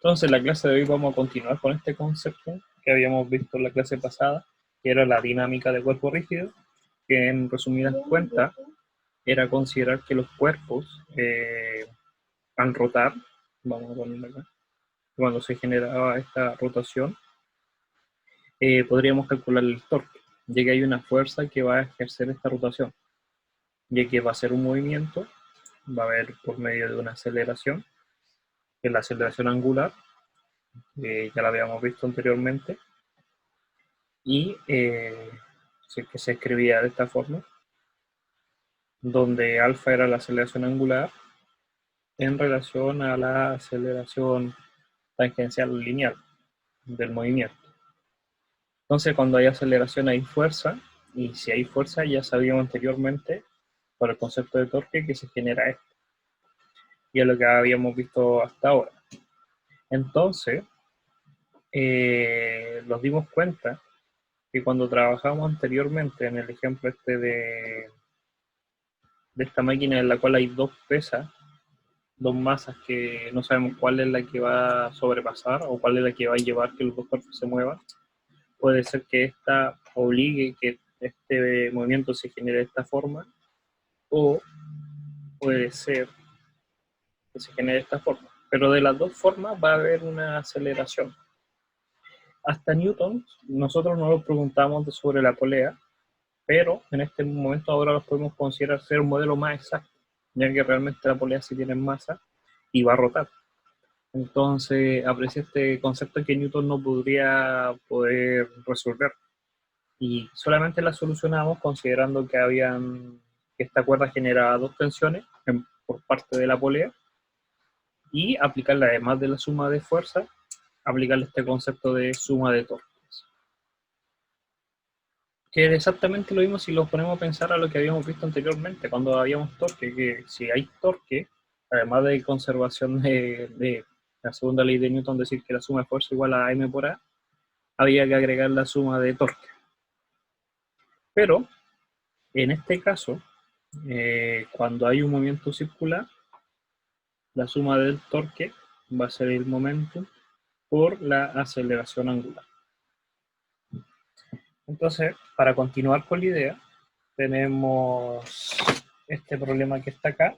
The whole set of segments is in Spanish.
Entonces, en la clase de hoy vamos a continuar con este concepto que habíamos visto en la clase pasada, que era la dinámica de cuerpo rígido, que en resumidas cuentas era considerar que los cuerpos, al rotar, vamos a ponerlo acá, cuando se generaba esta rotación, podríamos calcular el torque, ya que hay una fuerza que va a ejercer esta rotación, ya que va a ser un movimiento, va a haber por medio de una aceleración, que es la aceleración angular, ya la habíamos visto anteriormente, y que se escribía de esta forma, donde alfa era la aceleración angular en relación a la aceleración tangencial lineal del movimiento. Entonces, cuando hay aceleración hay fuerza, y si hay fuerza ya sabíamos anteriormente, por el concepto de torque, que se genera esto. Y es lo que habíamos visto hasta ahora. Entonces, nos dimos cuenta que cuando trabajamos anteriormente en el ejemplo este de esta máquina en la cual hay dos pesas, dos masas que no sabemos cuál es la que va a sobrepasar o cuál es la que va a llevar que los dos cuerpos se muevan, puede ser que esta obligue que este movimiento se genere de esta forma, o puede ser que se genere de esta forma. Pero de las dos formas va a haber una aceleración. Hasta Newton, nosotros no lo preguntamos sobre la polea, pero en este momento ahora los podemos considerar ser un modelo más exacto, ya que realmente la polea sí tiene masa y va a rotar. Entonces aprecia este concepto que Newton no podría poder resolver. Y solamente la solucionamos considerando que esta cuerda generaba dos tensiones por parte de la polea, y aplicarle, además de la suma de fuerza, aplicarle este concepto de suma de torques. Que es exactamente lo mismo si lo ponemos a pensar a lo que habíamos visto anteriormente, cuando habíamos torque, que si hay torque, además de conservación de la segunda ley de Newton, decir que la suma de fuerza igual a m por a, había que agregar la suma de torque. Pero, en este caso, cuando hay un movimiento circular, la suma del torque va a ser el momentum por la aceleración angular. Entonces, para continuar con la idea, tenemos este problema que está acá,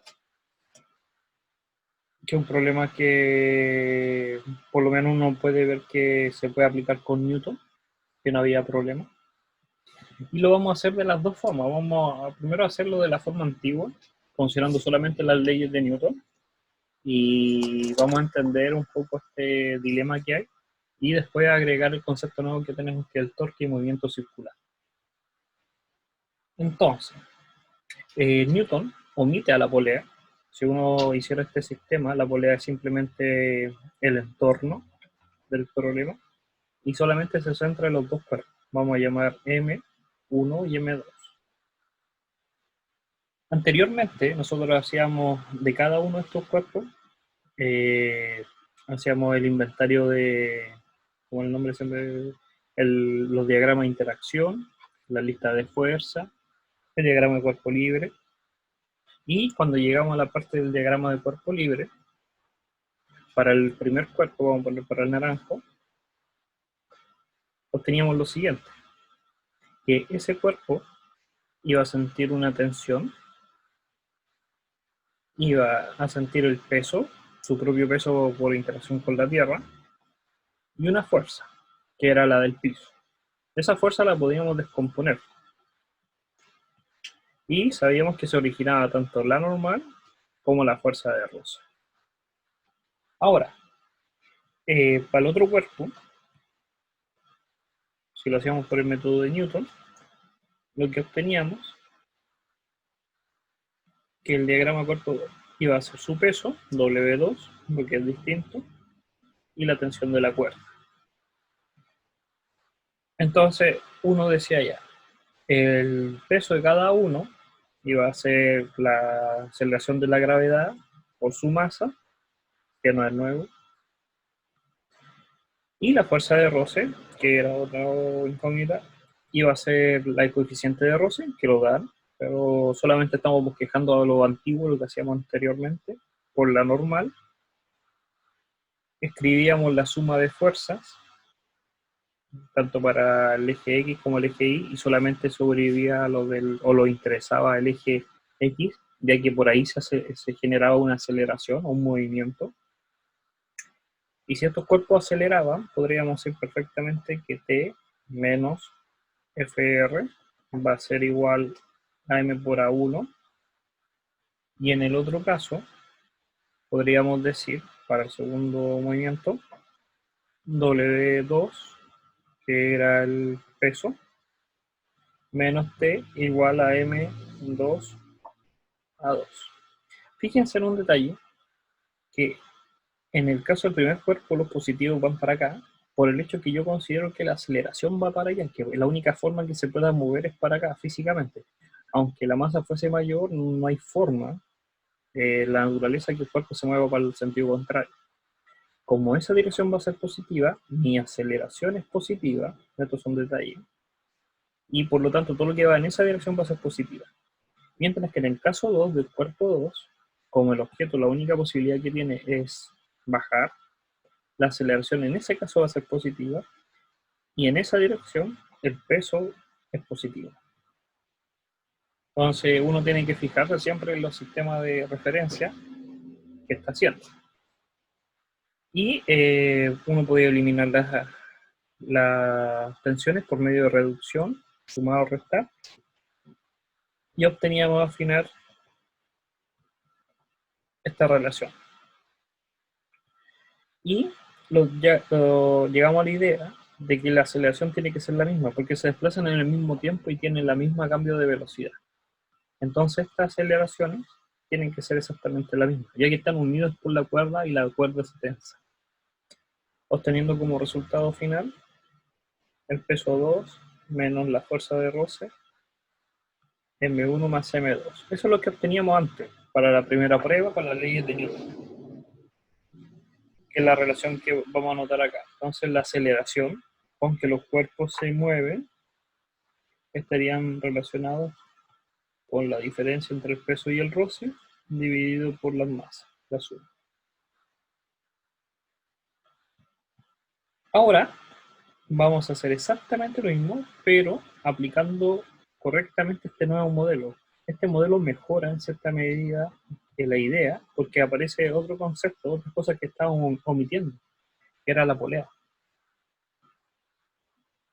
que es un problema que por lo menos uno puede ver que se puede aplicar con Newton, que no había problema. Y lo vamos a hacer de las dos formas. Vamos a primero hacerlo de la forma antigua, considerando solamente las leyes de Newton, y vamos a entender un poco este dilema que hay, y después agregar el concepto nuevo que tenemos, que es el torque y movimiento circular. Entonces, Newton omite a la polea. Si uno hiciera este sistema, la polea es simplemente el entorno del problema, y solamente se centra en los dos cuerpos. Vamos a llamar M1 y M2. Anteriormente, nosotros hacíamos de cada uno de estos cuerpos, hacíamos el inventario de, como el nombre siempre, los diagramas de interacción, la lista de fuerza, el diagrama de cuerpo libre, y cuando llegamos a la parte del diagrama de cuerpo libre, para el primer cuerpo, vamos a poner para el naranjo, obteníamos lo siguiente, que ese cuerpo iba a sentir una tensión, iba a sentir el peso, su propio peso por interacción con la Tierra, y una fuerza, que era la del piso. Esa fuerza la podíamos descomponer, y sabíamos que se originaba tanto la normal como la fuerza de roce. Ahora, para el otro cuerpo, si lo hacíamos por el método de Newton, lo que obteníamos, que el diagrama cuerpo iba a ser su peso, W2, lo que es distinto, y la tensión de la cuerda. Entonces, uno decía ya, el peso de cada uno iba a ser la aceleración de la gravedad por su masa, que no es nuevo, y la fuerza de roce, que era otra incógnita, iba a ser la coeficiente de roce, que lo dan, pero solamente estamos bosquejando a lo antiguo, lo que hacíamos anteriormente, por la normal, escribíamos la suma de fuerzas, tanto para el eje X como el eje Y, y solamente sobrevivía o lo interesaba el eje X, ya que por ahí se generaba una aceleración o un movimiento. Y si estos cuerpos aceleraban, podríamos decir perfectamente que T menos FR va a ser igual a M por A1. Y en el otro caso, podríamos decir, para el segundo movimiento, W2, que era el peso, menos T igual a M2 A2. Fíjense en un detalle, que en el caso del primer cuerpo los positivos van para acá, por el hecho que yo considero que la aceleración va para allá, que la única forma que se pueda mover es para acá físicamente. Aunque la masa fuese mayor, no hay forma, la naturaleza, que el cuerpo se mueva para el sentido contrario. Como esa dirección va a ser positiva, mi aceleración es positiva, estos son detalles, y por lo tanto todo lo que va en esa dirección va a ser positiva. Mientras que en el caso 2 del cuerpo 2, como el objeto la única posibilidad que tiene es bajar, la aceleración en ese caso va a ser positiva, y en esa dirección el peso es positivo. Entonces uno tiene que fijarse siempre en los sistemas de referencia que está haciendo. Y uno puede eliminar las tensiones por medio de reducción, sumar o restar, y obteníamos al final esta relación. Y llegamos a la idea de que la aceleración tiene que ser la misma, porque se desplazan en el mismo tiempo y tienen la misma cambio de velocidad. Entonces estas aceleraciones tienen que ser exactamente la misma, ya que están unidos por la cuerda y la cuerda se tensa, obteniendo como resultado final el peso 2 menos la fuerza de roce, M1 más M2. Eso es lo que obteníamos antes, para la primera prueba, para las leyes de Newton, que es la relación que vamos a notar acá. Entonces la aceleración con que los cuerpos se mueven estarían relacionados con la diferencia entre el peso y el roce dividido por las masas, la suma. Ahora vamos a hacer exactamente lo mismo, pero aplicando correctamente este nuevo modelo. Este modelo mejora en cierta medida la idea, porque aparece otro concepto, otras cosas que estábamos omitiendo, que era la polea.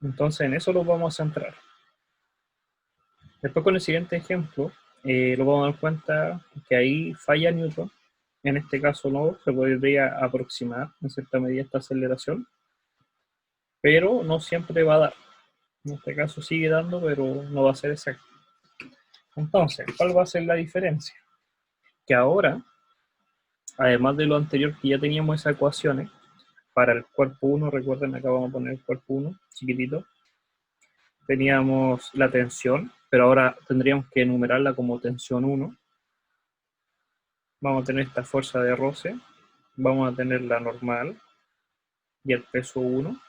Entonces en eso lo vamos a centrar. Después con el siguiente ejemplo, lo vamos a dar cuenta que ahí falla Newton. En este caso no, se podría aproximar en cierta medida esta aceleración, pero no siempre va a dar. En este caso sigue dando, pero no va a ser exacto. Entonces, ¿cuál va a ser la diferencia? Que ahora, además de lo anterior que ya teníamos esas ecuaciones, para el cuerpo 1, recuerden, acá vamos a poner el cuerpo 1, chiquitito, teníamos la tensión, pero ahora tendríamos que enumerarla como tensión 1. Vamos a tener esta fuerza de roce, vamos a tener la normal y el peso 1,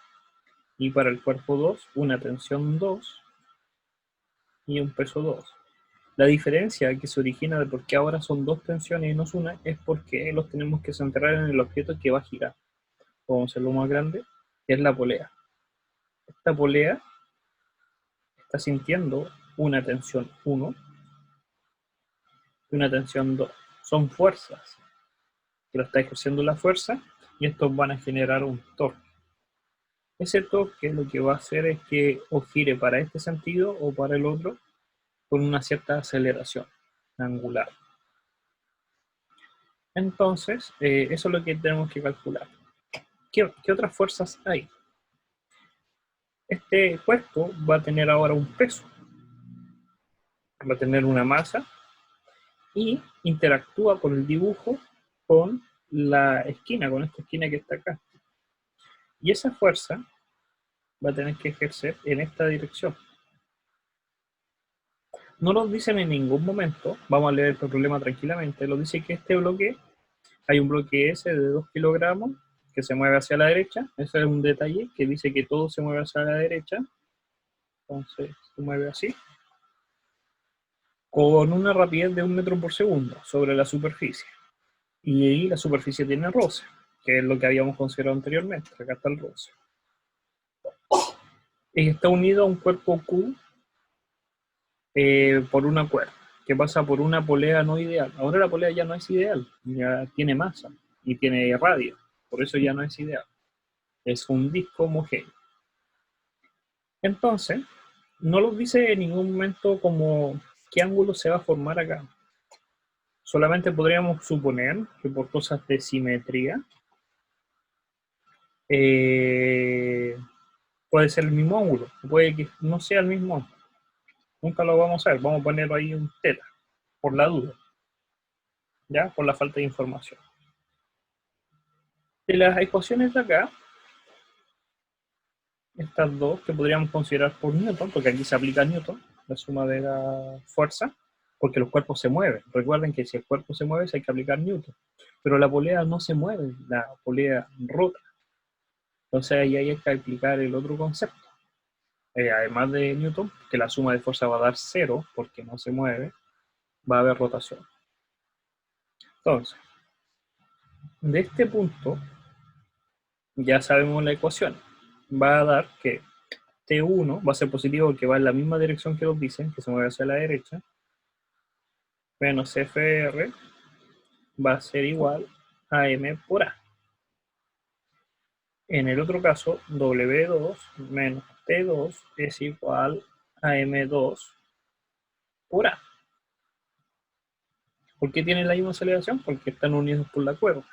y para el cuerpo 2, una tensión 2 y un peso 2. La diferencia que se origina de por qué ahora son dos tensiones y no es una, es porque los tenemos que centrar en el objeto que va a girar. Vamos a hacerlo más grande, que es la polea. Esta polea está sintiendo una tensión 1 y una tensión 2. Son fuerzas que lo está ejerciendo la fuerza, y estos van a generar un torque. Ese torque lo que va a hacer es que o gire para este sentido o para el otro con una cierta aceleración angular. Entonces, eso es lo que tenemos que calcular. ¿Qué otras fuerzas hay? Este cuerpo va a tener ahora un peso, va a tener una masa y interactúa con el dibujo con la esquina, con esta esquina que está acá. Y esa fuerza va a tener que ejercer en esta dirección. No nos dicen en ningún momento, vamos a leer el problema tranquilamente, nos dice que este bloque, hay un bloque S de 2 kilogramos que se mueve hacia la derecha. Ese es un detalle que dice que todo se mueve hacia la derecha. Entonces se mueve así, con una rapidez de 1 metro por segundo sobre la superficie. Y ahí la superficie tiene roce. que es lo que habíamos considerado anteriormente. Acá está el roce. Y está unido a un cuerpo Q por una cuerda, que pasa por una polea no ideal. Ahora la polea ya no es ideal, ya tiene masa y tiene radio, por eso ya no es ideal. Es un disco homogéneo. Entonces, no nos dice en ningún momento como qué ángulo se va a formar acá. Solamente podríamos suponer que por cosas de simetría puede ser el mismo ángulo, puede que no sea el mismo ángulo. Nunca lo vamos a ver, vamos a poner ahí un teta, por la duda, ya, por la falta de información. De las ecuaciones de acá, estas dos que podríamos considerar por Newton, porque aquí se aplica Newton, la suma de la fuerza, porque los cuerpos se mueven. Recuerden que si el cuerpo se mueve, hay que aplicar Newton. Pero la polea no se mueve, la polea rota. Entonces ahí hay que aplicar el otro concepto. Además de Newton, que la suma de fuerza va a dar 0, porque no se mueve, va a haber rotación. Entonces, de este punto, ya sabemos la ecuación. Va a dar que T1 va a ser positivo porque va en la misma dirección que nos dicen, que se mueve hacia la derecha, menos FR va a ser igual a M por A. En el otro caso, W2 menos T2 es igual a M2 por A. ¿Por qué tienen la misma aceleración? Porque están unidos por la cuerda.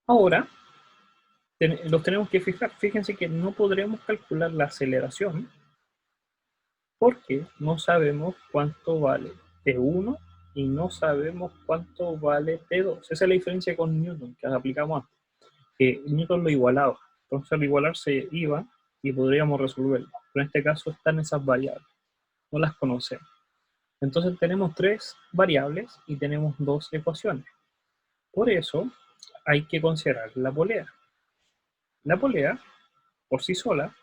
Ahora, los tenemos que fijar. Fíjense que no podremos calcular la aceleración porque no sabemos cuánto vale T1 y no sabemos cuánto vale T2. Esa es la diferencia con Newton que aplicamos antes. Que Newton lo igualaba. Entonces al igualar se iba y podríamos resolverlo. Pero en este caso están esas variables. No las conocemos. Entonces tenemos 3 variables y tenemos 2 ecuaciones. Por eso hay que considerar la polea. La polea, por sí sola,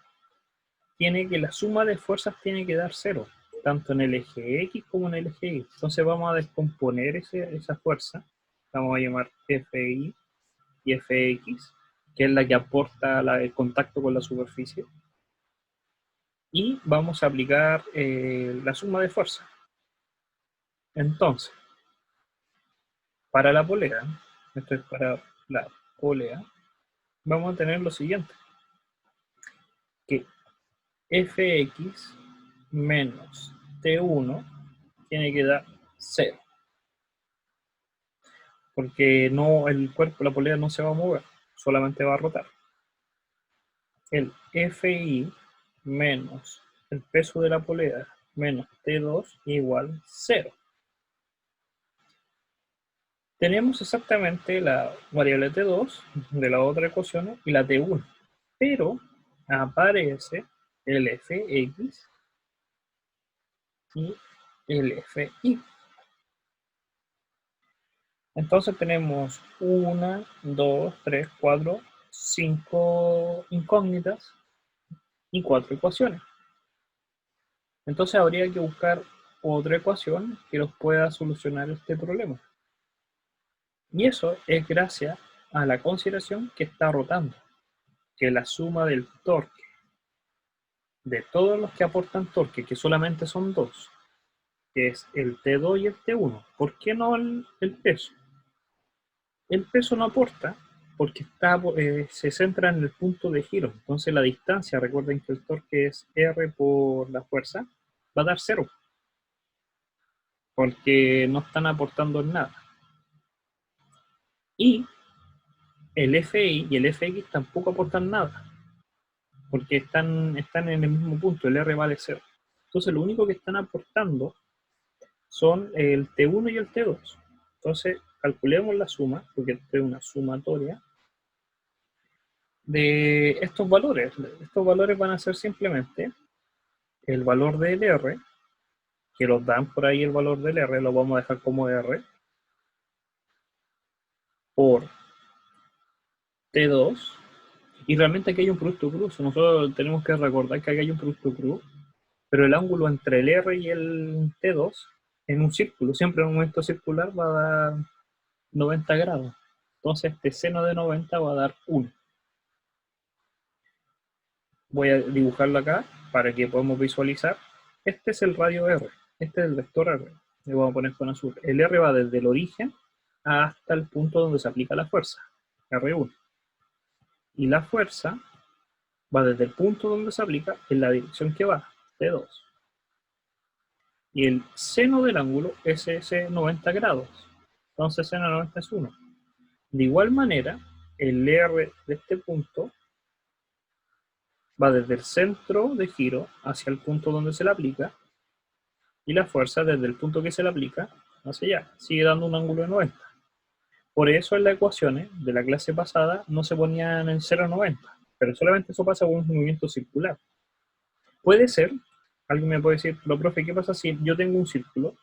tiene que la suma de fuerzas tiene que dar 0, tanto en el eje X como en el eje Y. Entonces vamos a descomponer esa fuerza, vamos a llamar FI y FX, que es la que aporta el contacto con la superficie, y vamos a aplicar la suma de fuerza. Entonces, para la polea, esto es para la polea, vamos a tener lo siguiente, que Fx menos T1 tiene que dar 0. Porque no, el cuerpo, la polea no se va a mover, solamente va a rotar. El Fi menos el peso de la polea menos T2 igual 0. Tenemos exactamente la variable T2 de la otra ecuación y la T1, pero aparece el Fx y el Fi. Entonces tenemos 1, 2, 3, 4, 5 incógnitas y 4 ecuaciones. Entonces habría que buscar otra ecuación que nos pueda solucionar este problema. Y eso es gracias a la consideración que está rotando, que la suma del torque de todos los que aportan torque, que solamente son 2, que es el T2 y el T1. ¿Por qué no el peso? El peso no aporta porque se centra en el punto de giro. Entonces la distancia, recuerden que el torque es R por la fuerza, va a dar 0. Porque no están aportando nada. Y el FI y el FX tampoco aportan nada. Porque están en el mismo punto, el R vale 0. Entonces lo único que están aportando son el T1 y el T2. Entonces calculemos la suma, porque esto es una sumatoria, de estos valores. Estos valores van a ser simplemente el valor del R, que los dan por ahí el valor del R, lo vamos a dejar como R, por T2, y realmente aquí hay un producto cruz. Nosotros tenemos que recordar que aquí hay un producto cruz, pero el ángulo entre el R y el T2 en un círculo, siempre en un momento circular va a dar 90 grados. Entonces este seno de 90 va a dar 1. Voy a dibujarlo acá para que podamos visualizar. Este es el radio R, este es el vector R. Le vamos a poner con azul. El R va desde el origen hasta el punto donde se aplica la fuerza, R1. Y la fuerza va desde el punto donde se aplica en la dirección que va, T2. Y el seno del ángulo es ese 90 grados. Entonces seno de 90 es 1. De igual manera, el R de este punto va desde el centro de giro hacia el punto donde se le aplica, y la fuerza desde el punto que se le aplica hacia allá. Sigue dando un ángulo de 90. Por eso en las ecuaciones de la clase pasada no se ponían en 0,90, pero solamente eso pasa con un movimiento circular. Puede ser, alguien me puede decir, pero profe, ¿qué pasa si yo tengo un círculo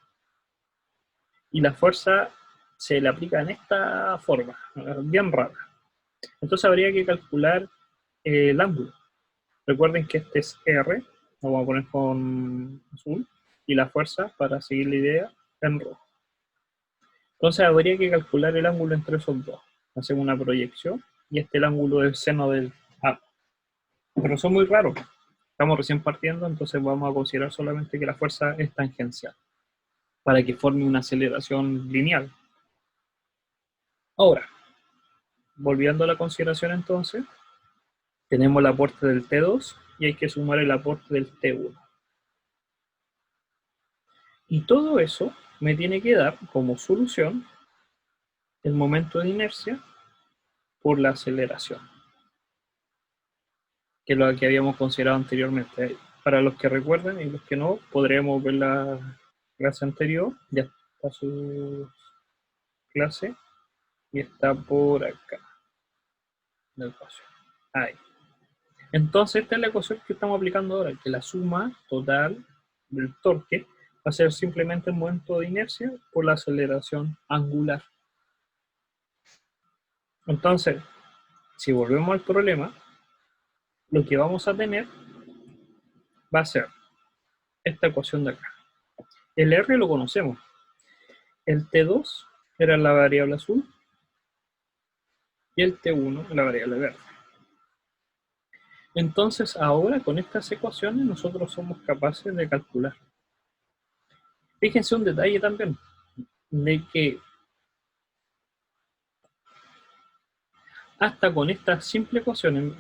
y la fuerza se le aplica en esta forma, bien rara? Entonces habría que calcular el ángulo. Recuerden que este es R, lo vamos a poner con azul, y la fuerza, para seguir la idea, en rojo. Entonces habría que calcular el ángulo entre esos dos. Hacemos una proyección, y este es el ángulo del seno del A. Pero son muy raros. Estamos recién partiendo, entonces vamos a considerar solamente que la fuerza es tangencial, para que forme una aceleración lineal. Ahora, volviendo a la consideración entonces, tenemos el aporte del T2 y hay que sumar el aporte del T1. Y todo eso me tiene que dar como solución el momento de inercia por la aceleración, que es lo que habíamos considerado anteriormente. Para los que recuerden y los que no, podremos ver la clase anterior, ya está su clase, y está por acá, la ecuación. Ahí. Entonces esta es la ecuación que estamos aplicando ahora, que la suma total del torque va a ser simplemente el momento de inercia por la aceleración angular. Entonces, si volvemos al problema, lo que vamos a tener va a ser esta ecuación de acá. El R lo conocemos. El T2 era la variable azul y el T1 la variable verde. Entonces ahora con estas ecuaciones nosotros somos capaces de calcular. Fíjense un detalle también, de que hasta con estas simples ecuaciones,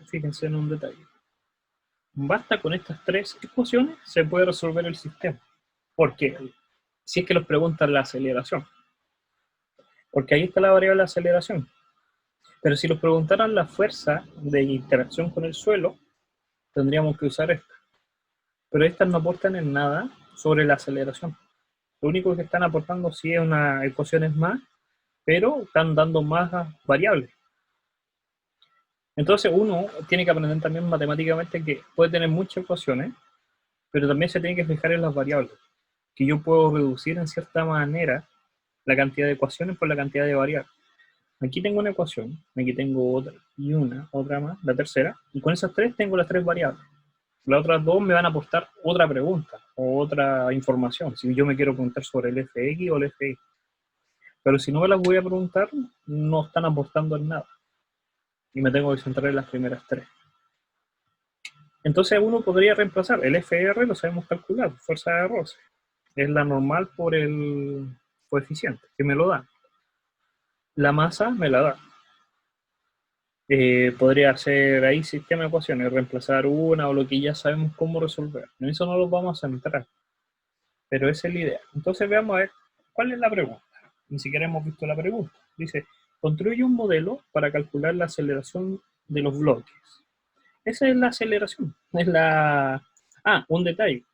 fíjense en un detalle, basta con estas tres ecuaciones se puede resolver el sistema. ¿Por qué? Si es que nos preguntan la aceleración. Porque ahí está la variable de aceleración. Pero si nos preguntaran la fuerza de interacción con el suelo, tendríamos que usar esta. Pero estas no aportan en nada sobre la aceleración. Lo único que están aportando sí es unas ecuaciones más, pero están dando más variables. Entonces uno tiene que aprender también matemáticamente que puede tener muchas ecuaciones, pero también se tiene que fijar en las variables. Que yo puedo reducir en cierta manera la cantidad de ecuaciones por la cantidad de variables. Aquí tengo una ecuación, aquí tengo otra, y otra más, la tercera, y con esas tres tengo las tres variables. Las otras dos me van a aportar otra pregunta o otra información, si yo me quiero preguntar sobre el FX o el FY. Pero si no me las voy a preguntar, no están aportando en nada. Y me tengo que centrar en las primeras tres. Entonces uno podría reemplazar el FR, lo sabemos calcular, fuerza de roce. Es la normal por el coeficiente, que me lo da. La masa me la da. Podría hacer ahí sistema de ecuaciones, reemplazar una o lo que ya sabemos cómo resolver. En eso no lo vamos a centrar, pero esa es la idea. Entonces veamos a ver cuál es la pregunta. Ni siquiera hemos visto la pregunta. Dice, construye un modelo para calcular la aceleración de los bloques. Esa es la aceleración. Es la... Ah, un detalle.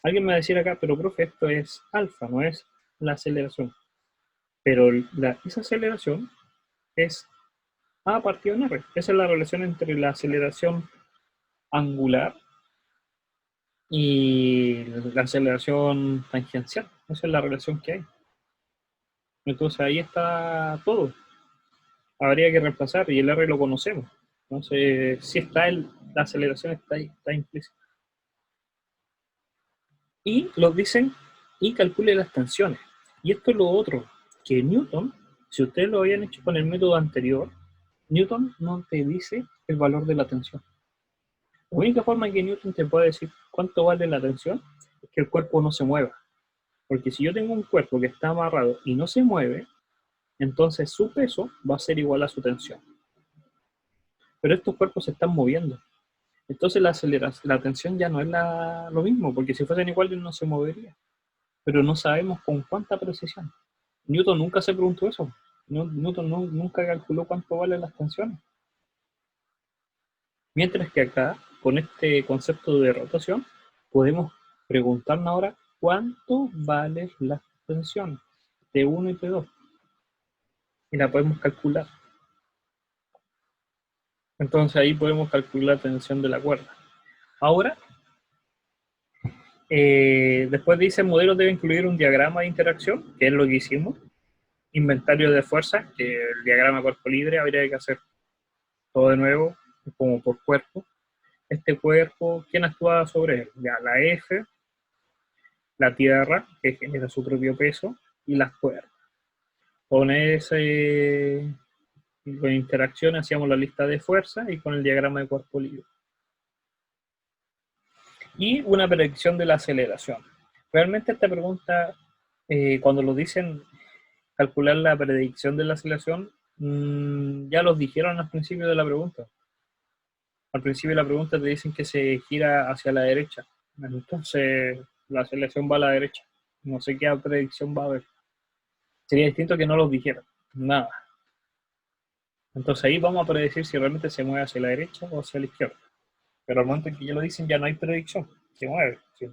Alguien me va a decir acá, pero profe, esto es alfa, no es la aceleración. Pero esa aceleración es A partido en R. Esa es la relación entre la aceleración angular y la aceleración tangencial. Esa es la relación que hay. Entonces ahí está todo. Habría que reemplazar y el R lo conocemos. Entonces, si está la aceleración está ahí, está implícita. Y los dicen y calcule las tensiones. Y esto es lo otro, que Newton Si ustedes lo habían hecho con el método anterior, Newton no te dice el valor de la tensión. La única forma en que Newton te puede decir cuánto vale la tensión es que el cuerpo no se mueva. Porque si yo tengo un cuerpo que está amarrado y no se mueve, entonces su peso va a ser igual a su tensión. Pero estos cuerpos se están moviendo. Entonces la tensión ya no es lo mismo, porque si fuesen iguales no se movería. Pero no sabemos con cuánta precisión. Newton nunca se preguntó eso. Newton nunca calculó cuánto valen las tensiones. Mientras que acá, con este concepto de rotación, podemos preguntarnos ahora cuánto valen las tensiones T1 y T2. Y la podemos calcular. Entonces ahí podemos calcular la tensión de la cuerda. Ahora, después dice, el modelo debe incluir un diagrama de interacción, que es lo que hicimos, inventario de fuerzas, que el diagrama cuerpo libre habría que hacer todo de nuevo, como por cuerpo. Este cuerpo, ¿quién actúa sobre él? Ya, la F, la tierra, que genera su propio peso, y las cuerdas. Con ese con interacción hacíamos la lista de fuerzas y con el diagrama de cuerpo libre. Y una predicción de la aceleración. Realmente esta pregunta, cuando lo dicen calcular la predicción de la aceleración, ya los dijeron al principio de la pregunta. Al principio de la pregunta te dicen que se gira hacia la derecha. Entonces la aceleración va a la derecha. No sé qué predicción va a haber. Sería distinto que no los dijeran. Nada. Entonces ahí vamos a predecir si realmente se mueve hacia la derecha o hacia la izquierda. Pero al momento en que ya lo dicen ya no hay predicción. Se mueve. ¿Sí?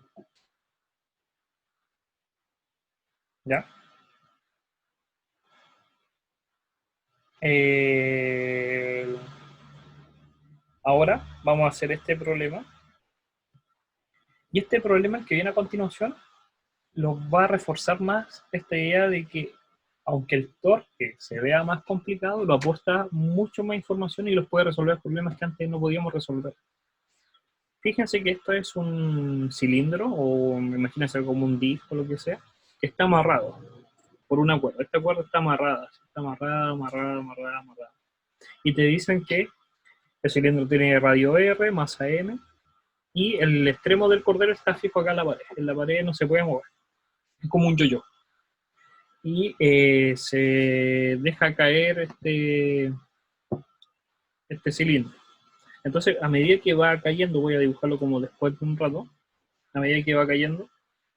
¿Ya? Ahora vamos a hacer este problema. Y este problema que viene a continuación los va a reforzar más esta idea de que aunque el torque se vea más complicado, lo aporta mucho más información y los puede resolver problemas que antes no podíamos resolver. Fíjense que esto es un cilindro, o imagínense como un disco o lo que sea, que está amarrado por una cuerda. Esta cuerda está amarrada, amarrada. Y te dicen que el cilindro tiene radio R, masa M, y el extremo del cordel está fijo acá en la pared. En la pared no se puede mover. Es como un yo-yo. Y se deja caer este cilindro. Entonces, a medida que va cayendo, voy a dibujarlo como después de un rato, a medida que va cayendo,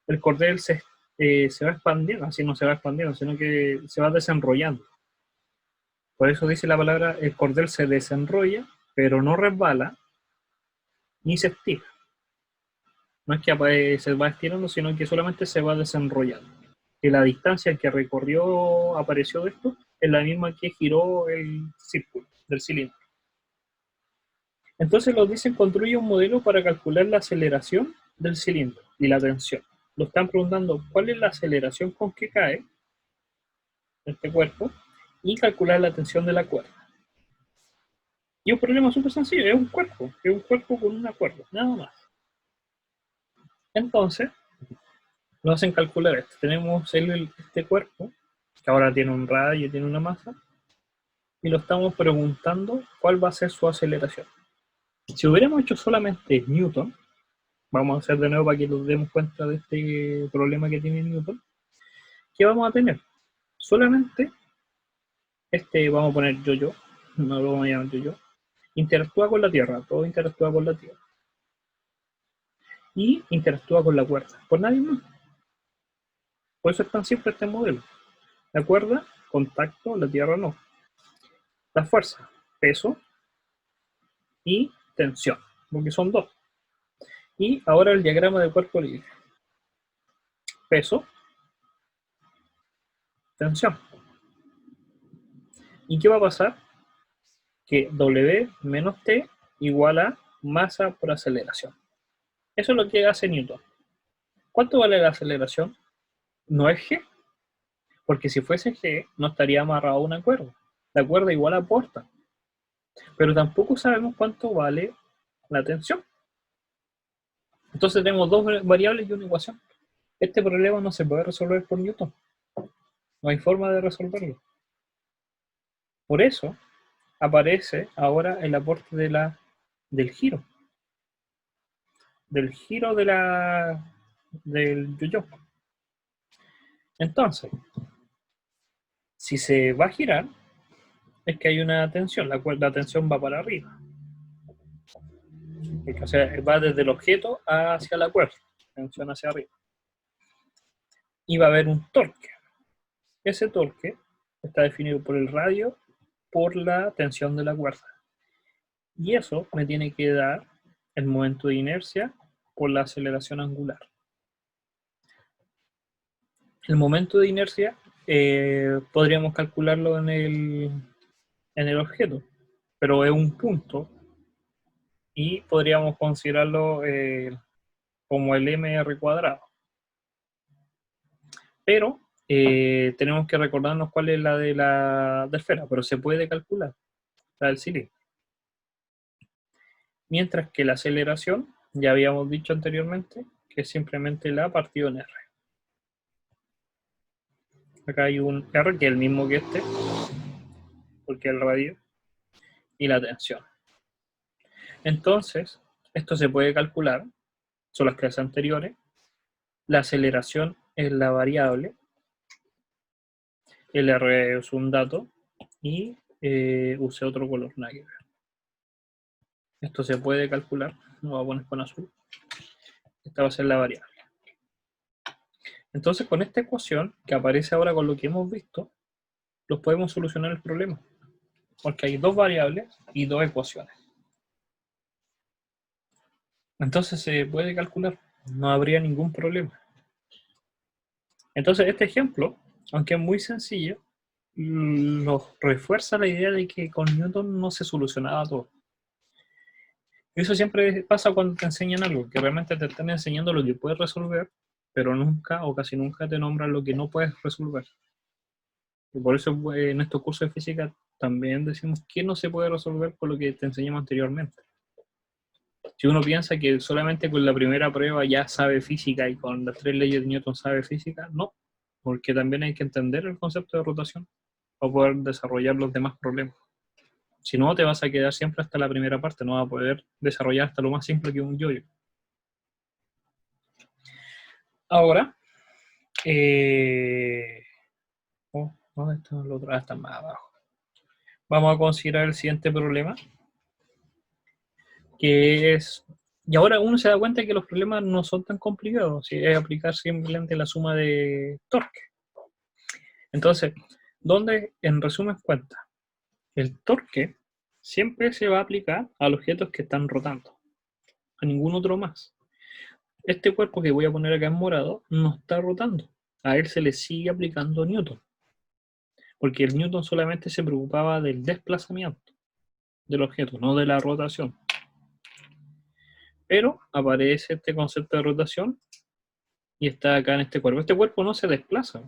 el cordel se va expandiendo, así no se va expandiendo, sino que se va desenrollando. Por eso dice la palabra, el cordel se desenrolla, pero no resbala, ni se estira. No es que se va estirando, sino que solamente se va desenrollando. Que la distancia que recorrió, apareció de esto, es la misma que giró el círculo del cilindro. Entonces los dicen, construye un modelo para calcular la aceleración del cilindro y la tensión. Lo están preguntando cuál es la aceleración con que cae este cuerpo y calcular la tensión de la cuerda. Y un problema súper sencillo, es un cuerpo con una cuerda, nada más. Entonces, nos hacen calcular esto. Tenemos este cuerpo, que ahora tiene un radio y tiene una masa, y lo estamos preguntando cuál va a ser su aceleración. Si hubiéramos hecho solamente Newton, vamos a hacer de nuevo para que nos demos cuenta de este problema que tiene Newton, ¿qué vamos a tener? Solamente, vamos a poner yo-yo, no lo vamos a llamar yo-yo, interactúa con la Tierra, todo interactúa con la Tierra. Y interactúa con la cuerda, por nadie más. Por eso es tan simple este modelo. La cuerda, contacto, la Tierra no. La fuerza, peso y tensión, porque son dos. Y ahora el diagrama del cuerpo libre. Peso, tensión. ¿Y qué va a pasar? Que W menos T igual a masa por aceleración. Eso es lo que hace Newton. ¿Cuánto vale la aceleración? No es G, porque si fuese G no estaría amarrado a una cuerda. La cuerda igual aporta. Pero tampoco sabemos cuánto vale la tensión. Entonces tenemos dos variables y una ecuación. Este problema no se puede resolver por Newton. No hay forma de resolverlo. Por eso aparece ahora el aporte del giro del yo-yo. Entonces, si se va a girar, es que hay una tensión, la tensión va para arriba. O sea, va desde el objeto hacia la cuerda, tensión hacia arriba. Y va a haber un torque. Ese torque está definido por el radio, por la tensión de la cuerda. Y eso me tiene que dar el momento de inercia por la aceleración angular. El momento de inercia podríamos calcularlo en el objeto, pero es un punto y podríamos considerarlo como el mr cuadrado. Pero tenemos que recordarnos cuál es la de la esfera, pero se puede calcular, la del cilindro. Mientras que la aceleración, ya habíamos dicho anteriormente, que es simplemente la partido en R. Acá hay un R que es el mismo que este, porque es el radio, y la tensión. Entonces, esto se puede calcular, son las clases anteriores. La aceleración es la variable, el R es un dato, y use otro color, nada que ver. Esto se puede calcular, lo voy a poner con azul. Esta va a ser la variable. Entonces, con esta ecuación, que aparece ahora con lo que hemos visto, los podemos solucionar el problema. Porque hay dos variables y dos ecuaciones. Entonces se puede calcular, no habría ningún problema. Entonces este ejemplo, aunque es muy sencillo, nos refuerza la idea de que con Newton no se solucionaba todo. Eso siempre pasa cuando te enseñan algo, que realmente te están enseñando lo que puedes resolver, pero nunca o casi nunca te nombran lo que no puedes resolver. Y por eso en estos cursos de física también decimos que no se puede resolver por lo que te enseñamos anteriormente. Si uno piensa que solamente con la primera prueba ya sabe física y con las 3 leyes de Newton sabe física, no, porque también hay que entender el concepto de rotación para poder desarrollar los demás problemas. Si no, te vas a quedar siempre hasta la primera parte, no vas a poder desarrollar hasta lo más simple que un yoyo. Ahora, ¿dónde está el otro? Está más abajo. Vamos a considerar el siguiente problema, que es, y ahora uno se da cuenta que los problemas no son tan complicados, ¿sí? Es aplicar simplemente la suma de torque. Entonces, ¿dónde en resumen cuenta? El torque siempre se va a aplicar a los objetos que están rotando, a ningún otro más. Este cuerpo que voy a poner acá en morado no está rotando, a él se le sigue aplicando Newton, porque el Newton solamente se preocupaba del desplazamiento del objeto, no de la rotación. Pero aparece este concepto de rotación y está acá en este cuerpo. Este cuerpo no se desplaza,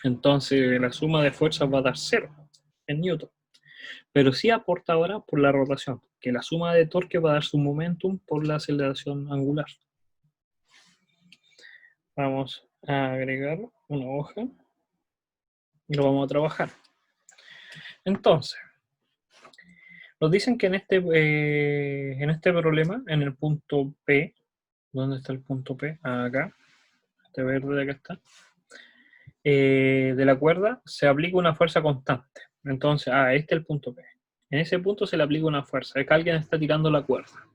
entonces la suma de fuerzas va a dar 0 en Newton. Pero sí aporta ahora por la rotación, que la suma de torque va a dar su momentum por la aceleración angular. Vamos a agregar una hoja y lo vamos a trabajar. Entonces, nos dicen que en este problema, en el punto P, ¿dónde está el punto P? Acá, este verde de acá está, de la cuerda se aplica una fuerza constante. Entonces, este es el punto P. En ese punto se le aplica una fuerza, es que alguien está tirando la cuerda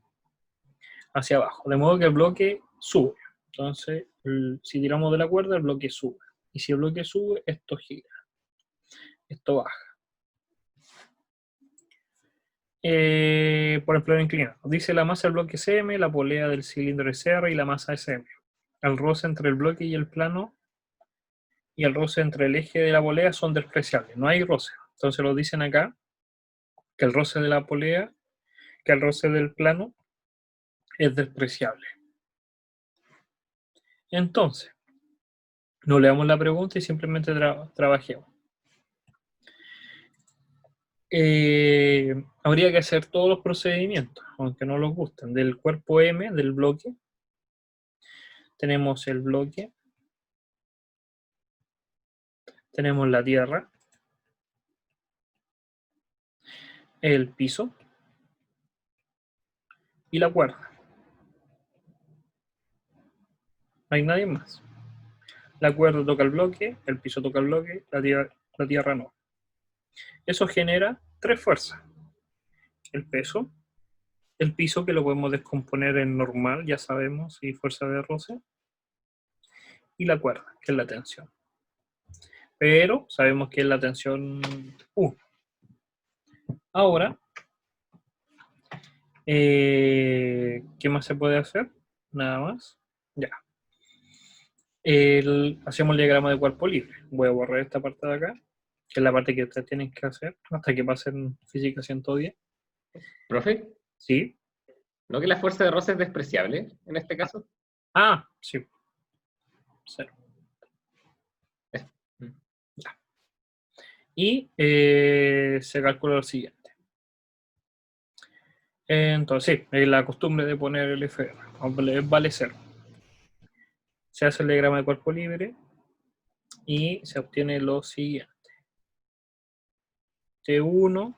hacia abajo, de modo que el bloque sube. Entonces, si tiramos de la cuerda, el bloque sube. Y si el bloque sube, esto gira. Esto baja. Por el plano inclinado. Dice la masa del bloque es M, la polea del cilindro es R y la masa es M. El roce entre el bloque y el plano y el roce entre el eje de la polea son despreciables. No hay roce. Entonces lo dicen acá, que el roce de la polea, que el roce del plano es despreciable. Entonces, no leamos la pregunta y simplemente trabajemos. Habría que hacer todos los procedimientos, aunque no los gusten. Del cuerpo M, del bloque, tenemos el bloque, tenemos la Tierra, el piso y la cuerda. No hay nadie más. La cuerda toca el bloque, el piso toca el bloque, la tierra no. Eso genera 3 fuerzas. El peso, el piso, que lo podemos descomponer en normal, ya sabemos, y fuerza de roce, y la cuerda, que es la tensión. Pero sabemos que es la tensión U. Ahora, ¿qué más se puede hacer? Nada más. Ya. Hacemos el diagrama de cuerpo libre. Voy a borrar esta parte de acá, que es la parte que ustedes tienen que hacer hasta que pasen física 110. ¿Profe? Sí. ¿No que la fuerza de roce es despreciable en este caso? Ah, sí. 0. Ya. Y se calcula lo siguiente. Entonces, sí, es la costumbre de poner el FR. Vale 0. Se hace el diagrama de cuerpo libre y se obtiene lo siguiente. T1,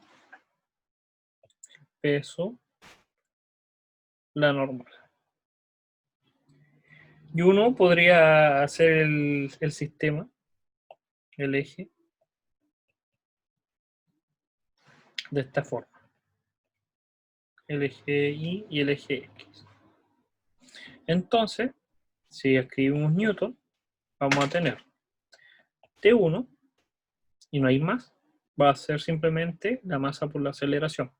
peso, la normal. Y uno podría hacer el sistema, el eje, de esta forma. El eje Y y el eje X. Entonces, si escribimos Newton, vamos a tener T1, y no hay más, va a ser simplemente la masa por la aceleración.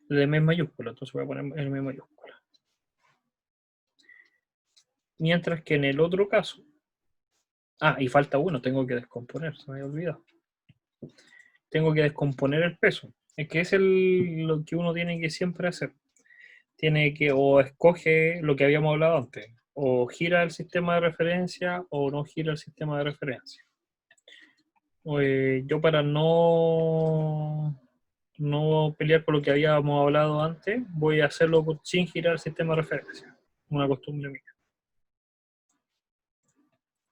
El M mayúscula, entonces voy a poner el M mayúscula. Mientras que en el otro caso, y falta uno, tengo que descomponer, se me había olvidado. Tengo que descomponer el peso. Es que es lo que uno tiene que siempre hacer. Tiene que, o escoge lo que habíamos hablado antes, o gira el sistema de referencia o no gira el sistema de referencia. Yo para no pelear por lo que habíamos hablado antes, voy a hacerlo sin girar el sistema de referencia. Una costumbre mía.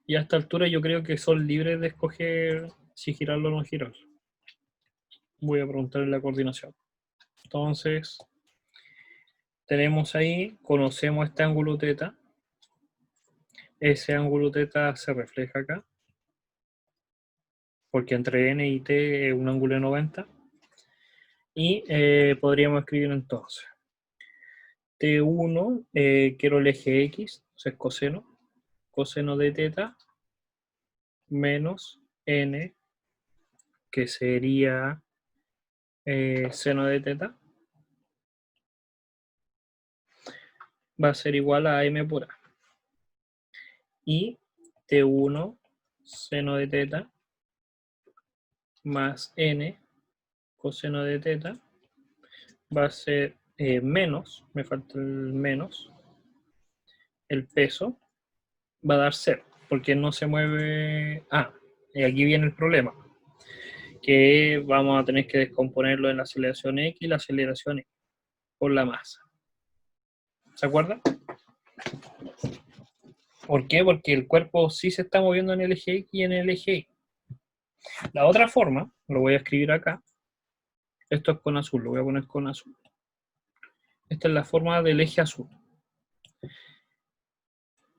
Y a esta altura yo creo que son libres de escoger si girarlo o no girarlo. Voy a preguntar en la coordinación. Entonces, tenemos ahí, conocemos este ángulo θ. Ese ángulo θ se refleja acá, porque entre n y t es un ángulo de 90. Y podríamos escribir entonces T1, quiero el eje X, o es coseno de θ, menos n, que sería seno de θ, va a ser igual a m por a. Y T1 seno de θ más n coseno de θ va a ser menos, me falta el menos, el peso va a dar 0, porque no se mueve. Y aquí viene el problema, que vamos a tener que descomponerlo en la aceleración X y la aceleración Y por la masa. ¿Se acuerdan? ¿Por qué? Porque el cuerpo sí se está moviendo en el eje X y en el eje Y. La otra forma, lo voy a escribir acá, esto es con azul, lo voy a poner con azul. Esta es la forma del eje azul.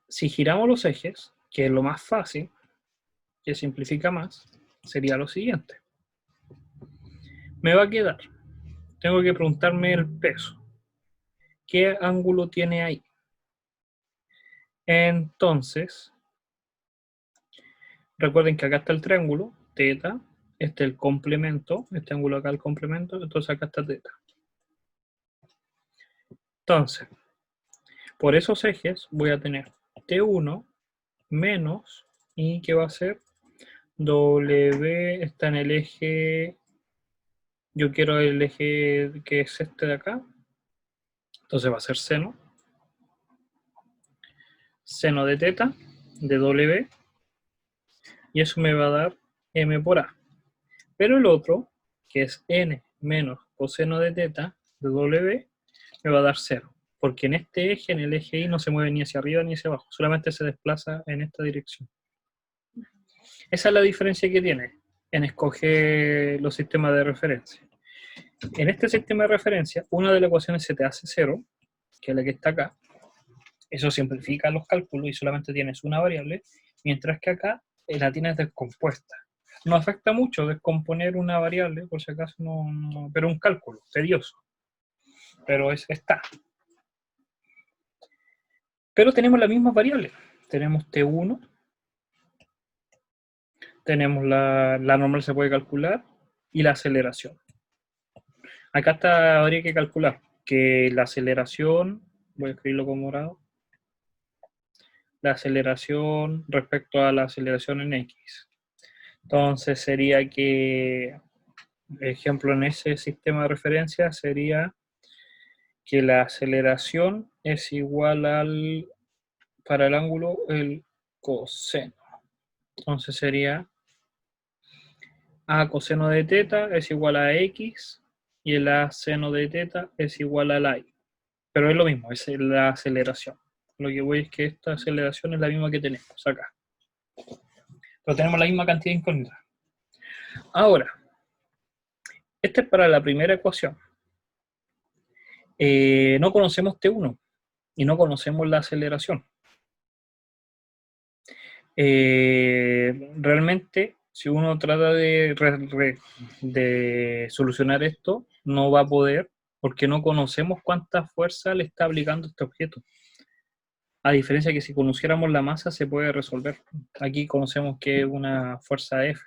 Si giramos los ejes, que es lo más fácil, que simplifica más, sería lo siguiente. Me va a quedar, tengo que preguntarme el peso. ¿Qué ángulo tiene ahí? Entonces, recuerden que acá está el triángulo, θ, este es el complemento, este ángulo acá el complemento, entonces acá está θ. Entonces, por esos ejes voy a tener T1 menos, ¿y qué va a ser? W está en el eje, yo quiero el eje que es este de acá, entonces va a ser seno de θ, de W, y eso me va a dar M por A. Pero el otro, que es N menos coseno de θ, de W, me va a dar 0, porque en este eje, en el eje Y, no se mueve ni hacia arriba ni hacia abajo, solamente se desplaza en esta dirección. Esa es la diferencia que tiene. en escoger los sistemas de referencia. En este sistema de referencia, una de las ecuaciones se te hace 0, que es la que está acá. Eso simplifica los cálculos y solamente tienes una variable, mientras que acá la tienes descompuesta. No afecta mucho descomponer una variable, por si acaso, pero un cálculo tedioso. Pero está. Pero tenemos las mismas variables. Tenemos T1, tenemos la normal se puede calcular, y la aceleración. Acá habría que calcular que la aceleración, voy a escribirlo con morado, la aceleración respecto a la aceleración en X. Entonces sería que, ejemplo, en ese sistema de referencia sería que la aceleración es igual para el ángulo, el coseno. Entonces sería A coseno de teta es igual a X y el A seno de teta es igual a la Y. Pero es lo mismo, es la aceleración. Lo que voy es que esta aceleración es la misma que tenemos acá. Pero tenemos la misma cantidad de incógnitas. Ahora, esta es para la primera ecuación. No conocemos T1 y no conocemos la aceleración. Realmente, si uno trata de solucionar esto, no va a poder porque no conocemos cuánta fuerza le está aplicando este objeto. A diferencia que si conociéramos la masa se puede resolver. Aquí conocemos que es una fuerza F.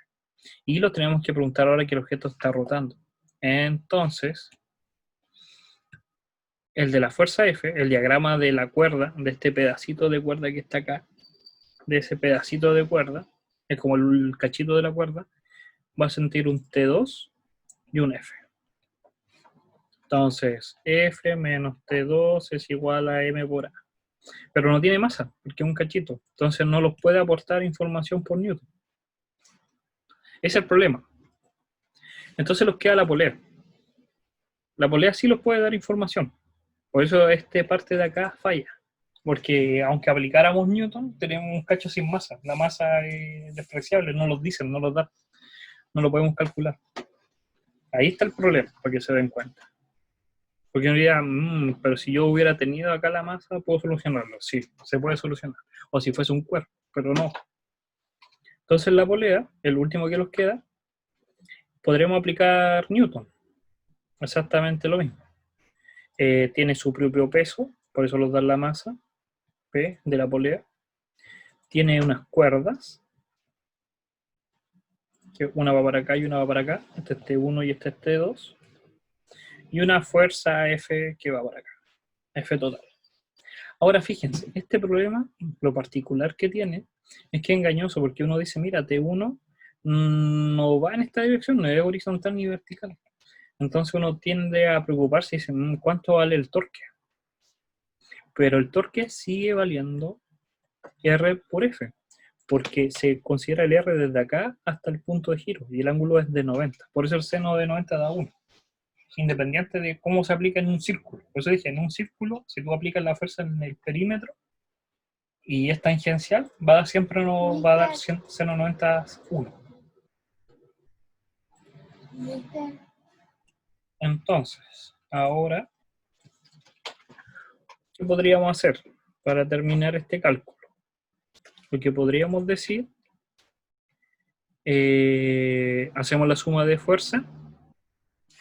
Y lo tenemos que preguntar ahora que el objeto está rotando. Entonces, el de la fuerza F, el diagrama de la cuerda, de este pedacito de cuerda que está acá, de ese pedacito de cuerda, es como el cachito de la cuerda, va a sentir un T2 y un F. Entonces, F menos T2 es igual a M por A. Pero no tiene masa, porque es un cachito. Entonces no los puede aportar información por Newton. Ese es el problema. Entonces los queda la polea. La polea sí los puede dar información. Por eso esta parte de acá falla. Porque aunque aplicáramos Newton, tenemos un cacho sin masa. La masa es despreciable, no los dicen, no los da. No lo podemos calcular. Ahí está el problema, para que se den cuenta. Porque uno diría, pero si yo hubiera tenido acá la masa, ¿puedo solucionarlo? Sí, se puede solucionar. O si fuese un cuerpo, pero no. Entonces la polea, el último que nos queda, podremos aplicar Newton. Exactamente lo mismo. Tiene su propio peso, por eso nos da la masa, P de la polea. Tiene unas cuerdas, que una va para acá y una va para acá. Este es T1 y este es T2. Y una fuerza F que va para acá. F total. Ahora fíjense, este problema, lo particular que tiene, es que es engañoso, porque uno dice, mira, T1 no va en esta dirección, no es horizontal ni vertical. Entonces uno tiende a preocuparse y dice, ¿cuánto vale el torque? Pero el torque sigue valiendo R por F, porque se considera el R desde acá hasta el punto de giro, y el ángulo es de 90. Por eso el seno de 90 da 1. Independiente de cómo se aplica en un círculo. Por eso dije, en un círculo, si tú aplicas la fuerza en el perímetro y es tangencial, siempre va a dar seno 90 1. Entonces, ahora, ¿qué podríamos hacer para terminar este cálculo? Lo que podríamos decir, hacemos la suma de fuerza,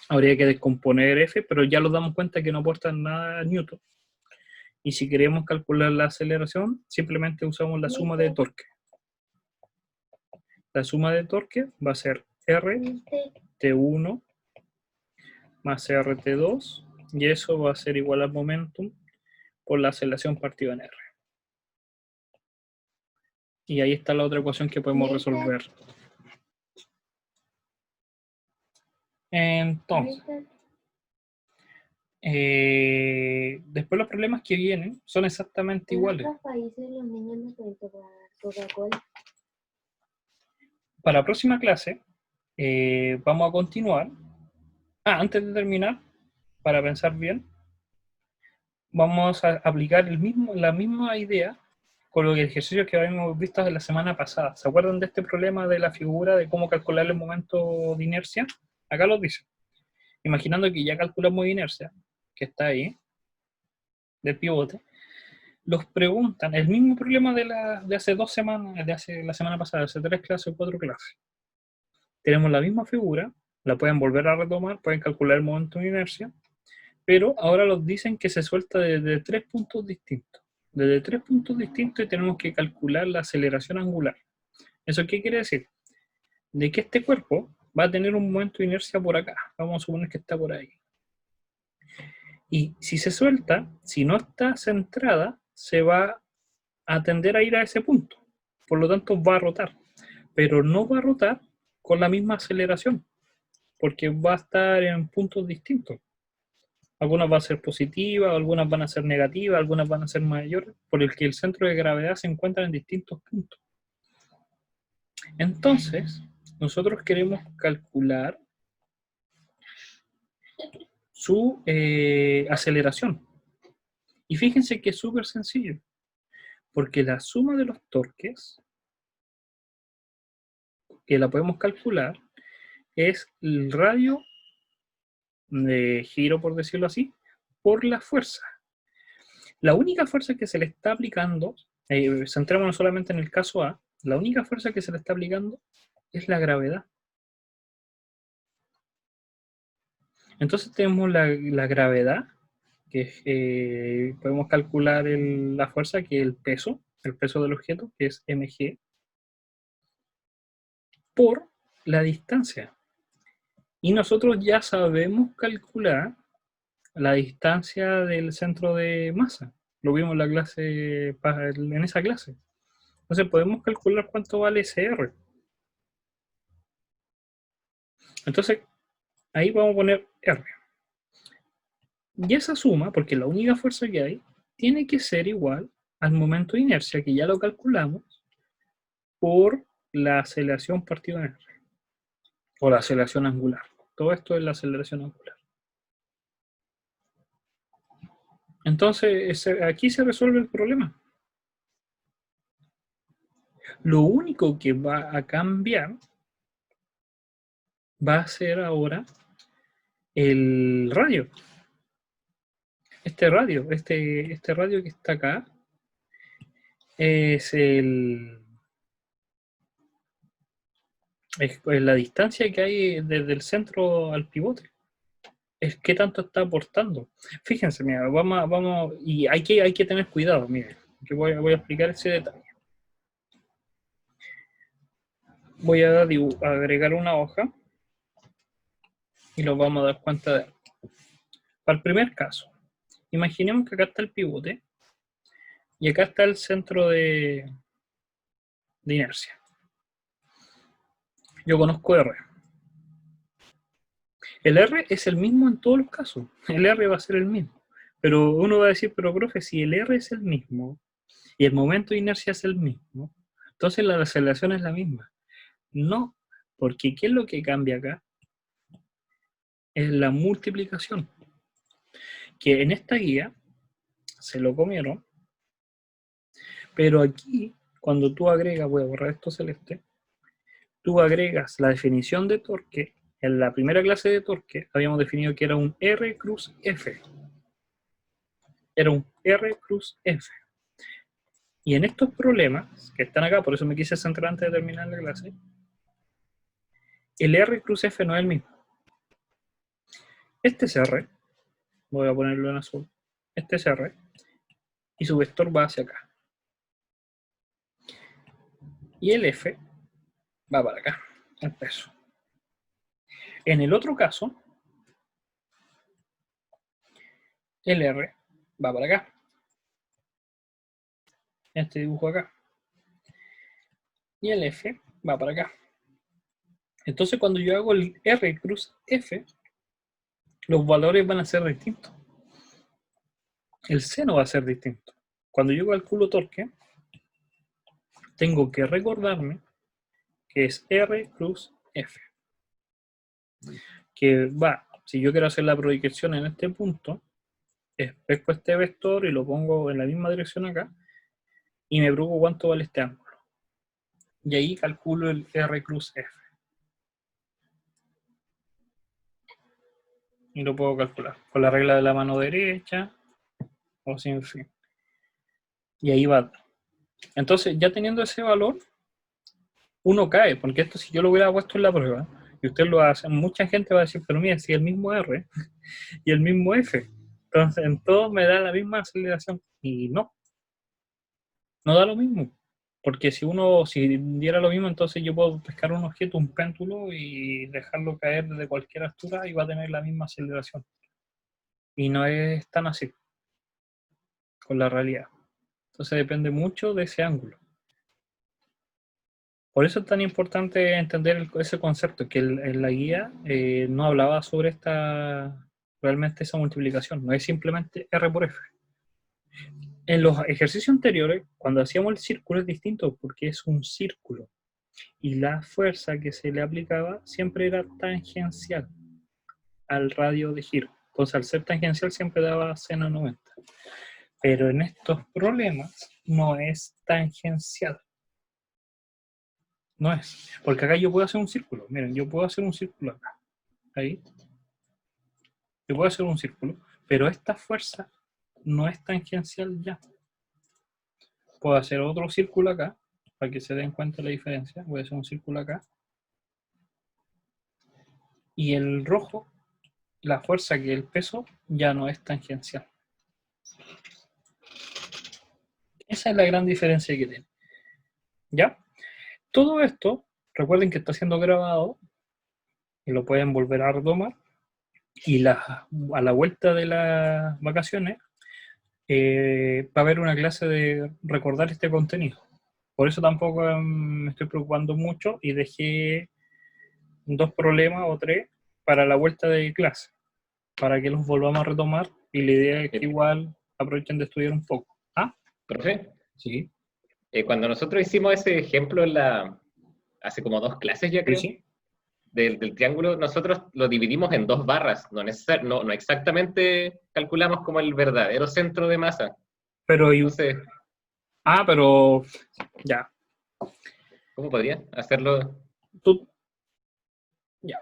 habría que descomponer F, pero ya nos damos cuenta que no aporta nada a Newton. Y si queremos calcular la aceleración, simplemente usamos la suma de torque. La suma de torque va a ser RT1 más RT2, y eso va a ser igual al momentum por la aceleración partido en R. Y ahí está la otra ecuación que podemos resolver. Entonces, después los problemas que vienen son exactamente iguales. ¿En otros países los niños no pueden tomar Coca-Cola? Para la próxima clase vamos a continuar. Antes de terminar, para pensar bien, vamos a aplicar la misma idea con los ejercicios que habíamos visto la semana pasada. ¿Se acuerdan de este problema de la figura de cómo calcular el momento de inercia? Acá lo dice. Imaginando que ya calculamos inercia, que está ahí, del pivote, los preguntan, el mismo problema de hace 2 semanas, de hace la semana pasada, hace 3 clases o 4 clases. Tenemos la misma figura, la pueden volver a retomar, pueden calcular el momento de inercia, pero ahora nos dicen que se suelta desde 3 puntos distintos. Desde 3 puntos distintos y tenemos que calcular la aceleración angular. ¿Eso qué quiere decir? De que este cuerpo va a tener un momento de inercia por acá. Vamos a suponer que está por ahí. Y si se suelta, si no está centrada, se va a tender a ir a ese punto. Por lo tanto, va a rotar. Pero no va a rotar con la misma aceleración, porque va a estar en puntos distintos. Algunas van a ser positivas, algunas van a ser negativas, algunas van a ser mayores, por el que el centro de gravedad se encuentra en distintos puntos. Entonces, nosotros queremos calcular su aceleración. Y fíjense que es súper sencillo, porque la suma de los torques, que la podemos calcular, es el radio de giro, por decirlo así, por la fuerza. La única fuerza que se le está aplicando, centrémonos solamente en el caso A, la única fuerza que se le está aplicando es la gravedad. Entonces tenemos la gravedad, que podemos calcular la fuerza, que es el peso del objeto, que es mg, por la distancia. Y nosotros ya sabemos calcular la distancia del centro de masa. Lo vimos en la clase, en esa clase. Entonces podemos calcular cuánto vale ese R. Entonces, ahí vamos a poner R. Y esa suma, porque la única fuerza que hay, tiene que ser igual al momento de inercia, que ya lo calculamos, por la aceleración partido en R. O la aceleración angular. Todo esto es la aceleración angular. Entonces, aquí se resuelve el problema. Lo único que va a cambiar va a ser ahora el radio. Este radio que está acá, es la distancia que hay desde el centro al pivote. Es qué tanto está aportando. Fíjense, mira, vamos, y hay que tener cuidado, miren, que voy a explicar ese detalle. Voy a agregar una hoja y lo vamos a dar cuenta de algo. Para el primer caso, imaginemos que acá está el pivote y acá está el centro de inercia. Yo conozco R. El R es el mismo en todos los casos. El R va a ser el mismo. Pero uno va a decir, pero profe, si el R es el mismo y el momento de inercia es el mismo, entonces la aceleración es la misma. No, porque ¿qué es lo que cambia acá? Es la multiplicación. Que en esta guía se lo comieron, pero aquí, cuando tú agregas, voy a borrar esto celeste, tú agregas la definición de torque. En la primera clase de torque habíamos definido que era un R cruz F. Era un R cruz F. Y en estos problemas que están acá, por eso me quise centrar antes de terminar la clase, el R cruz F no es el mismo. Este es R, voy a ponerlo en azul, este es R, y su vector va hacia acá. Y el F va para acá, el peso. En el otro caso, el R va para acá. Este dibujo acá. Y el F va para acá. Entonces cuando yo hago el R cruz F, los valores van a ser distintos. El seno va a ser distinto. Cuando yo calculo torque, tengo que recordarme que es R cruz F. Que va, si yo quiero hacer la proyección en este punto, pesco este vector y lo pongo en la misma dirección acá, y me preocupo cuánto vale este ángulo. Y ahí calculo el R cruz F. Y lo puedo calcular con la regla de la mano derecha o sin fin. Y ahí va. Entonces, ya teniendo ese valor, uno cae, porque esto si yo lo hubiera puesto en la prueba, y usted lo hace, mucha gente va a decir, pero mira, si el mismo R y el mismo F, entonces en todo me da la misma aceleración. Y no da lo mismo. Porque si diera lo mismo, entonces yo puedo pescar un objeto, un péndulo, y dejarlo caer desde cualquier altura y va a tener la misma aceleración. Y no es tan así con la realidad. Entonces depende mucho de ese ángulo. Por eso es tan importante entender ese concepto, que en la guía no hablaba sobre realmente esa multiplicación, no es simplemente R por F. En los ejercicios anteriores, cuando hacíamos el círculo es distinto porque es un círculo y la fuerza que se le aplicaba siempre era tangencial al radio de giro. Entonces al ser tangencial siempre daba seno 90. Pero en estos problemas no es tangencial. No es. Porque acá yo puedo hacer un círculo. Miren, yo puedo hacer un círculo acá. Ahí. Yo puedo hacer un círculo. Pero esta fuerza no es tangencial ya. Puedo hacer otro círculo acá. Para que se den cuenta la diferencia. Voy a hacer un círculo acá. Y el rojo, la fuerza que el peso, ya no es tangencial. Esa es la gran diferencia que tiene. ¿Ya? Todo esto, recuerden que está siendo grabado y lo pueden volver a retomar. Y a la vuelta de las vacaciones va a haber una clase de recordar este contenido. Por eso tampoco me estoy preocupando mucho y dejé 2 problemas o 3 para la vuelta de clase, para que los volvamos a retomar y la idea es que igual aprovechen de estudiar un poco. ¿Ah? Profe, Sí. cuando nosotros hicimos ese ejemplo hace como 2 clases ya creo, Sí. del triángulo, nosotros lo dividimos en 2 barras, no exactamente calculamos como el verdadero centro de masa. Pero, Entonces, pero ya. ¿cómo podría hacerlo? Ya.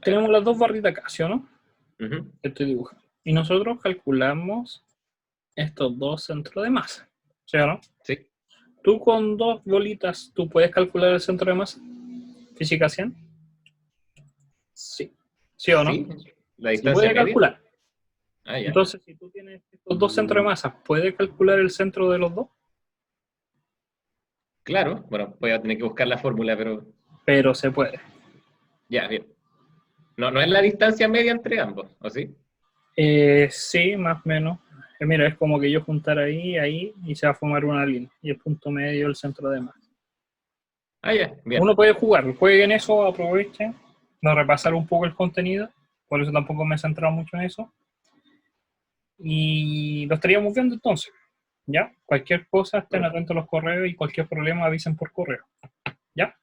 Tenemos las 2 barritas acá, ¿sí o no? Uh-huh. Que estoy dibujando. Y nosotros calculamos estos 2 centros de masa, ¿sí o no? Sí. Tú con 2 bolitas, ¿tú puedes calcular el centro de masa? ¿Física 100? Sí. ¿Sí o no? Sí, la Sí distancia puede media. calcular. Ah, ya. Entonces, si tú tienes estos 2 centros de masa, ¿puedes calcular el centro de los 2? Claro, bueno, voy a tener que buscar la fórmula, pero Pero se puede. ya, bien. No es la distancia media entre ambos, ¿o sí? Sí, más o menos. Mira, es como que yo juntar ahí, y se va a formar una línea. Y el punto medio, el centro de masa. Ah, ya, bien. Uno puede jugar, jueguen eso, aprovechen, no repasar un poco el contenido, por eso tampoco me he centrado mucho en eso. Y lo estaríamos viendo entonces, ¿ya? Cualquier cosa, estén atentos a los correos y cualquier problema avisen por correo, ¿ya?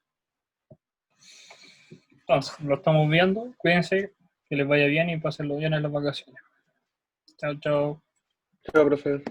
Entonces, lo estamos viendo, cuídense, que les vaya bien y pásenlo bien en las vacaciones. Chao, chao. Chao, profe.